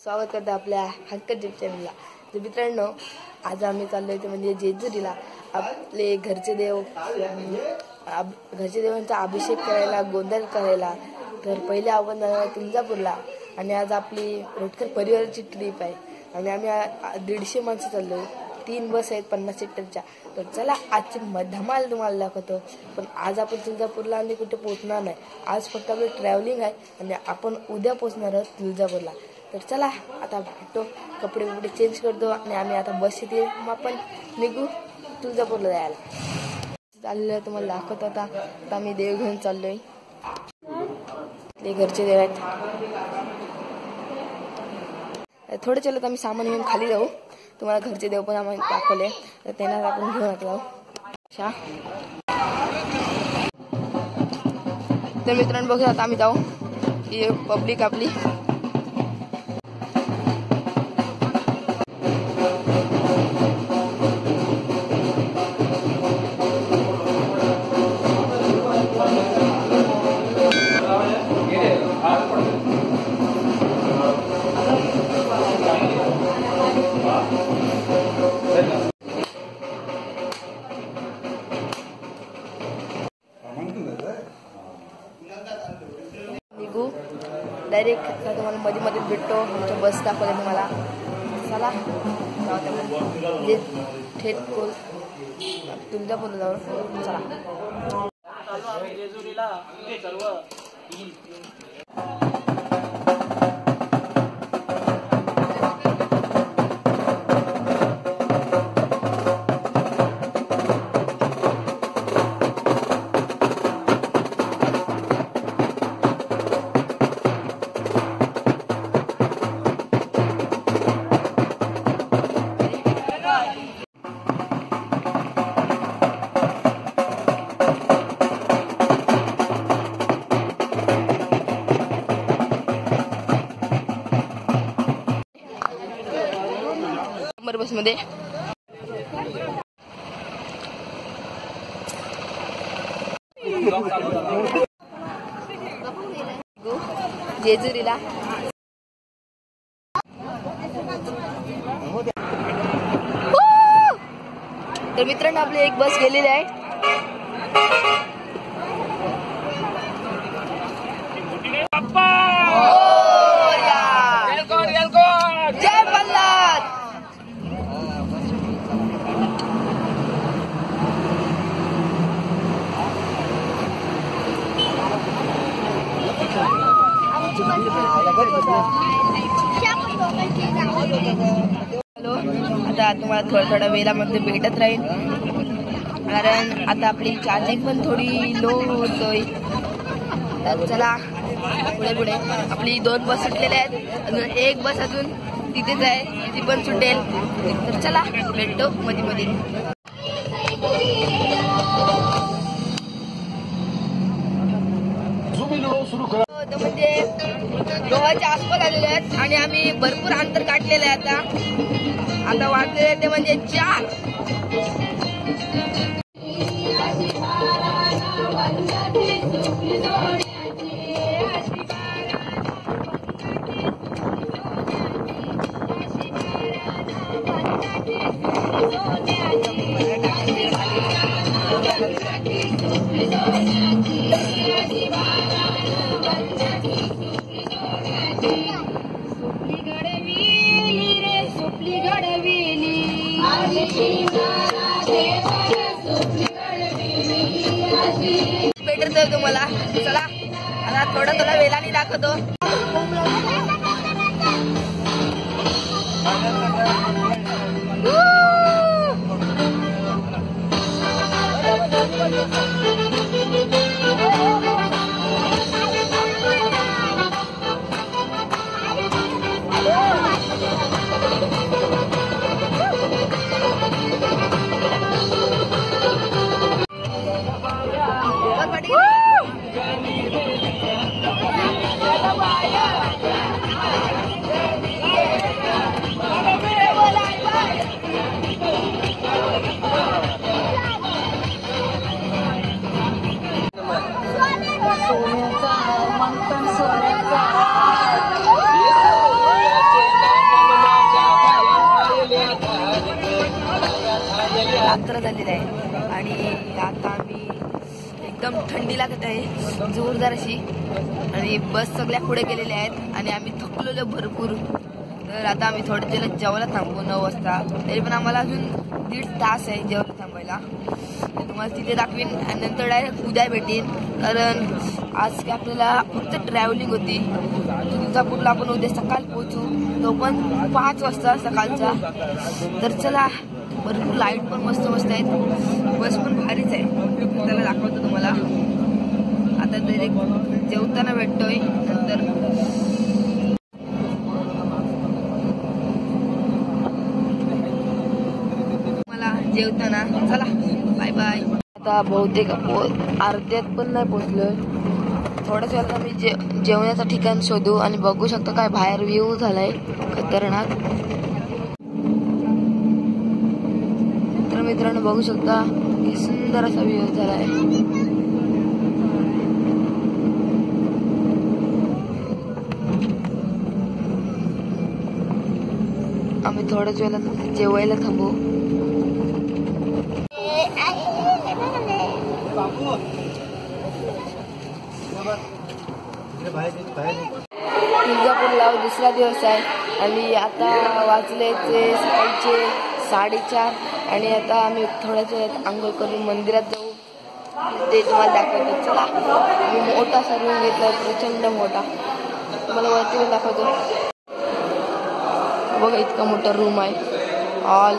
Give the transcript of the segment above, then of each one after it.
स्वागत करतो आपल्या हक्कत जीप चॅनलला। तर मित्रांनो, आज आम्ही चाललोय ते म्हणजे जेजुरीला आपले घरचे देवांचा अभिषेक करायला, गोंधळ करायला। तर पहिले आपण तुळजापूरला आणि आज आपली रोटकर परिवाराची ट्रिप आहे आणि आम्ही 150 माणसं चाललोय। 3 बस आहेत 50 सीटरच्या। तर चला आजची धमाल तुम्हाला दाखवतो। पण आज आपण तुळजापूरला आणि कुठे पोहोचणार नाही, आज फक्त आपलं ट्रॅव्हलिंग आहे आणि आपण उद्या पोहोचणार आहोत तुळजापूरला। तर चला आता भेटतो, कपडे चेंज करतो आणि आम्ही आता बस येते, मग आपण निघू तुळजापूरला जायला। चाललेलं तुम्हाला दाखवतो। आता आम्ही देव घेऊन चाललोय, ते घरचे देव आहेत। थोडे चलत आम्ही सामान घेऊन खाली जाऊ, तुम्हाला घरचे देव पण आम्ही दाखवले, तर त्यांना आपण घेऊन जाऊ। तर मित्रांनो बघा, आता आम्ही जाऊ, ही पब्लिक आपली निघू डायरेक्ट। तुम्हाला मध्ये भेटतो, आमच्या बस दाखवल्या तुम्हाला। चला म्हणजे थेट तुळजापूरला जाऊ। चला बस मध्ये जेजुरीला। तर मित्रांनो, आपली एक बस गेलेली आहे। जय प्रल्हाद। हॅलो, आता तुम्हाला थोड्या वेळामध्ये भेटत राहील, कारण आता आपली चार्जिंग पण थोडी लो होतोय। तर चला पुढे आपली 2 बस सुटलेल्या आहेत, अजून एक बस अजून तिथेच आहे, ती पण सुटेल। तर चला भेटतो मध्ये। म्हणजे गोव्याच्या आसपास आलेले आहेत आणि आम्ही भरपूर अंतर काढलेलं आहे। आता वाजले ते म्हणजे 4। भेटतो तुम्हाला। चला आता थोडा वेळाने दाखवतो। सोन्याचा मंथन सोन्याचा रात्र झालेली आहे आणि आता आम्ही एकदम थंडी लागत आहे जोरदार अशी आणि बस सगळ्या पुढे गेलेल्या आहेत आणि आम्ही थकलेलो भरपूर. तर आता आम्ही थोड्या वेळेला जेवायला थांबू 9 वाजता. तरी पण आम्हाला अजून 1.5 तास आहे जेवायला थांबायला. तुम्हाला तिथे दाखवीन आणि नंतर डायरेक्ट उद्या भेटेन. कारण आज की आपल्याला फक्त ट्रॅव्हलिंग होती. तुळजापूरला आपण उद्या सकाळ पोहोचू, तो पण 5 वाजता सकाळचा. तर चला, भरपूर लाईट पण मस्त मस्त आहेत, बस पण भारीच आहे. त्याला दाखवतो तुम्हाला. आता डायरेक्ट जेवताना भेटतोय नंतर. मला जेवताना चला, बाय बाय. आता बहुतेक अर्ध्यात पण नाही पोहोचलोय. थोड्याच वेळात आम्ही जेवण्याचं ठिकाण शोधू आणि बघू शकतो काय बाहेर व्ह्यू झालाय खतरनाक. तर मित्रांनो बघू शकता की सुंदर असा व्ह्यू झालाय. आम्ही थोड्याच वेळात जेवायला थांबू. तुळजापूरला दुसरा दिवस आहे आणि आता वाजले ते सकाळचे 4:30 आणि आता आम्ही थोड्याच वेळात आंघोळ करून मंदिरात जाऊ. ते तुम्हाला दाखवतो. चला, मी मोठा असा रूम घेतला, प्रचंड मोठा. तुम्हाला वरती दाखवतो. बघा इतका मोठा रूम आहे. हॉल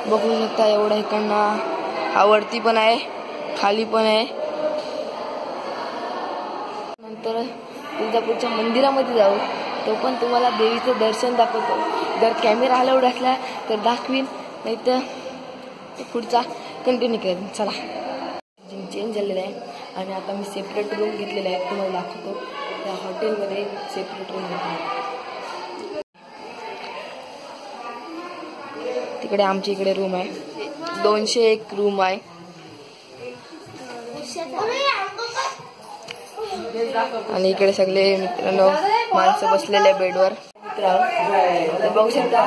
बघू शकता. एवढा इकडनं हा वरती पण आहे, खाली पण आहे. नंतर तुळजापूरच्या मंदिरामध्ये जाऊ, तो पण तुम्हाला देवीचं दर्शन दाखवतो. जर कॅमेरा अलाउड असला तर दाखवीन, नाही तर पुढचा कंटिन्यू करेन. चला, चेंज झालेला आहे आणि आता मी सेपरेट रूम घेतलेला आहे, तुम्हाला दाखवतो. त्या हॉटेलमध्ये सेपरेट रूम घेतला. तिकडे आमच्या इकडे रूम आहे, 201 रूम आहे. आणि इकडे सगळे मित्रांनो माणसं बसलेले बेडवर. बघू शकता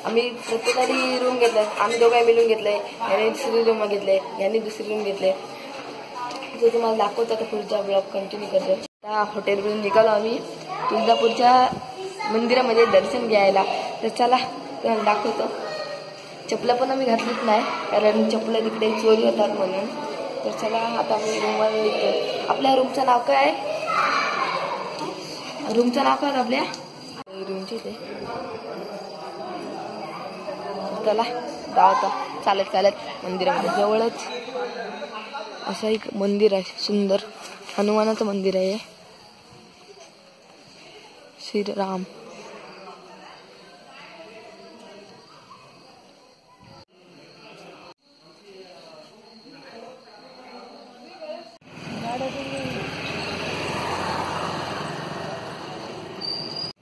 आम्ही प्रत्येकाने रूम घेतलाय. आम्ही दोघांनी मिळून घेतलंय. याने दुसरी रूम घेतले, यांनी दुसरी रूम घेतले. तो तुम्हाला दाखवतो. आता पुढचा ब्लॉग कंटिन्यू करतो. त्या हॉटेलवरून निघालो आम्ही तुळजापूरच्या मंदिरामध्ये दर्शन घ्यायला. तर चला तुम्हाला दाखवतो. चपला पण आम्ही घातलीच नाही, कारण चपला तिकडे चोरी होतात म्हणून. तर चला आता आम्ही रूमवर निघतो. आपल्या रूमचं नाव काय आहे? रूमचं नाव काय आपल्या रूमचे ते. चला जाऊ चालत चालत मंदिरामध्ये. जवळच असं एक मंदिर आहे सुंदर, हनुमानाचं मंदिर आहे. श्रीराम.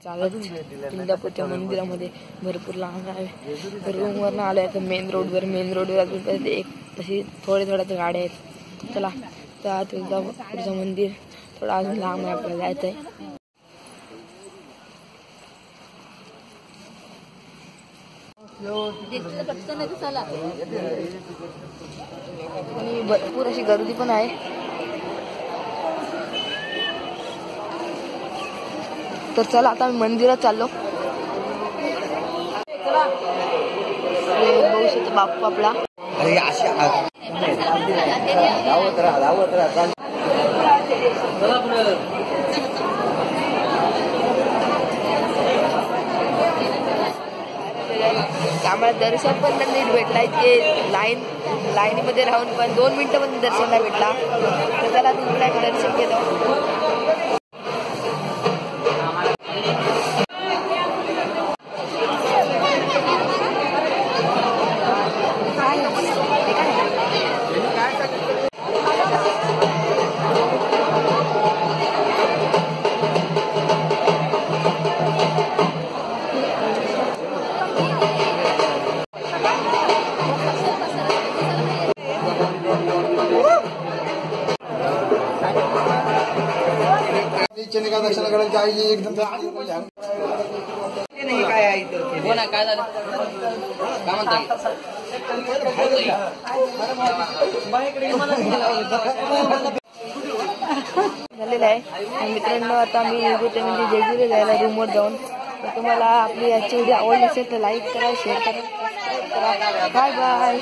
चालत तुळजापूरच्या मंदिरामध्ये भरपूर लांब आहे. रूमवरनं आलो आहे तर मेन रोडवर अजून एक तशी थोड्या गाड्या आहेत. चला तर तुळजापूरचं मंदिर थोडं अजून लांब आहे, आपल्याला जायचं आहे. आणि भरपूर अशी गर्दी पण आहे. तर चला आता मी मंदिरात चाललो. बघू शकतो बाप्पा आपला. आम्हाला दर्शन पण नीट भेटला. इतके लाईनीमध्ये राहून पण 2 मिनिटं पण दर्शनला भेटला. तर चला तुमच्या दर्शन केलं. दर्शन करायची एकदम काय झालं काय म्हणता झालेलं आहे. मित्रांनो आता मी निघते म्हणजे जेजुरी जायला रूमवर जाऊन. तर तुम्हाला आपली आजची व्हिडिओ आवडली असेल तर लाईक करा, शेअर करा, बाय बाय.